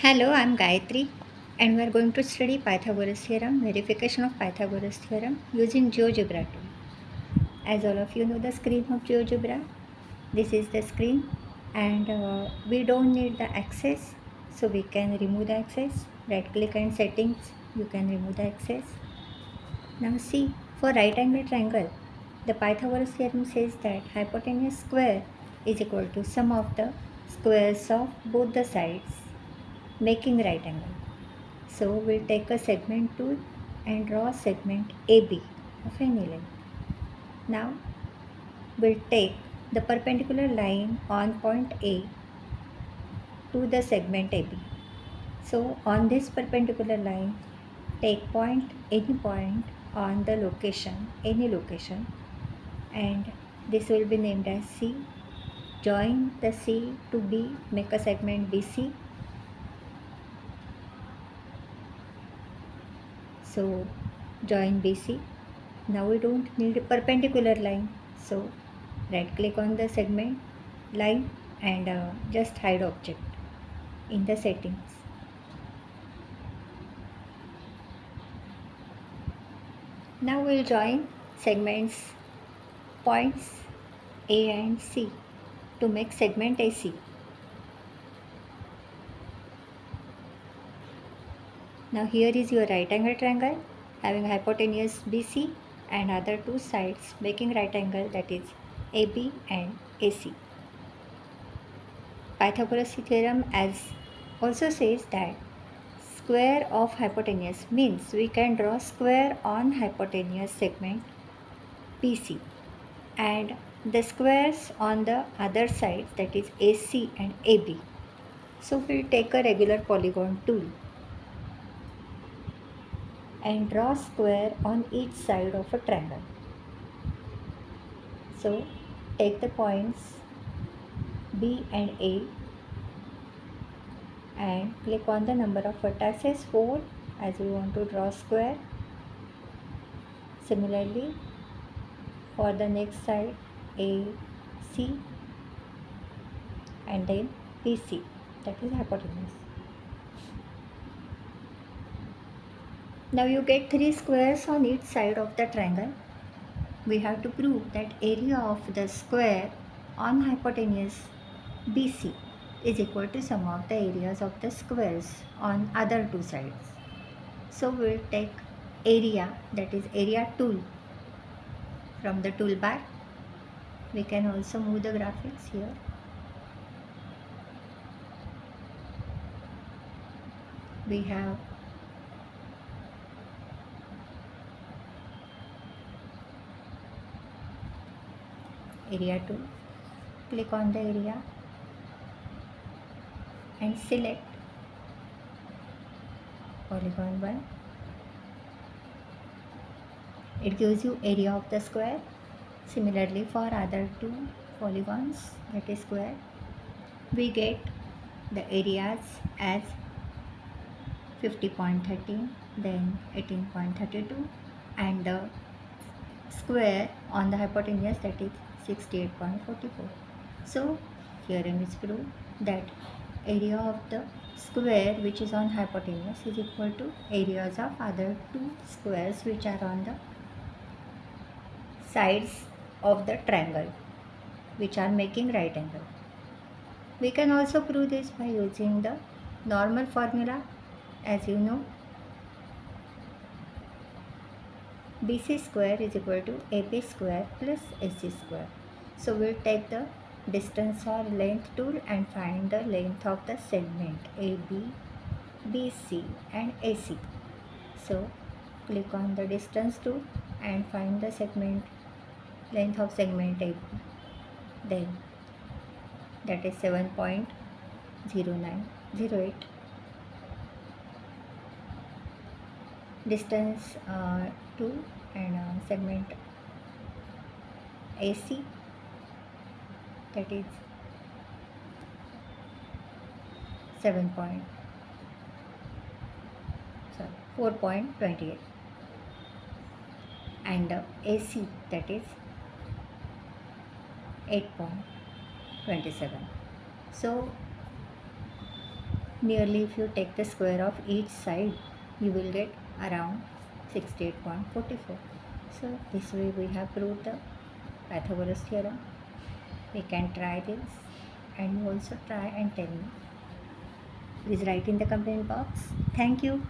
Hello, I'm Gayatri, and we are going to study Pythagoras theorem, verification of Pythagoras theorem using GeoGebra tool. As all of you know the screen of GeoGebra, this is the screen, and we don't need the access, so we can remove the access. Right click and settings, you can remove the access. Now see, for right angle triangle, the Pythagoras theorem says that hypotenuse square is equal to sum of the squares of both the sides, making right angle. So we'll take a segment tool and draw segment AB of any length. Now we'll take the perpendicular line on point A to the segment AB. So on this perpendicular line, take any point on the location, any location, and this will be named as C. Join the C to B, make a segment BC. So join BC. Now we don't need a perpendicular line, so right click on the segment line and just hide object in the settings. Now we'll join segments points A and C to make segment AC. Now here is your right angle triangle having hypotenuse BC and other two sides making right angle, that is AB and AC. Pythagoras theorem as also says that square of hypotenuse means we can draw square on hypotenuse segment PC and the squares on the other sides, that is AC and AB. So we'll take a regular polygon tool and draw square on each side of a triangle. So take the points B and A and click on the number of vertices 4 as we want to draw square. Similarly, for the next side AC and then PC, that is hypotenuse. Now you get 3 squares on each side of the triangle. We have to prove that area of the square on hypotenuse BC is equal to sum of the areas of the squares on other two sides. So we'll take area, that is area tool, from the toolbar. We can also move the graphics here. We have area tool. Click on the area and select polygon 1. It gives you area of the square. Similarly, for other two polygons, that is square, we get the areas as 50.13, then 18.32, and the square on the hypotenuse, that is 68.44. So theorem is proved that area of the square which is on hypotenuse is equal to areas of other two squares which are on the sides of the triangle which are making right angle. We can also prove this by using the normal formula. As you know, BC square is equal to AB square plus AC square. So we'll take the distance or length tool and find the length of the segment AB, BC and AC. So click on the distance tool and find the segment length of segment AB. Then that is 7.0908. Distance to and segment AC, that is 4.28, and AC, that is 8.27. So Nearly, if you take the square of each side, you will get around 68.44. So this way we have proved the Pythagoras theorem. We can try this, and you also try and tell me. Please write in the comment box. Thank you.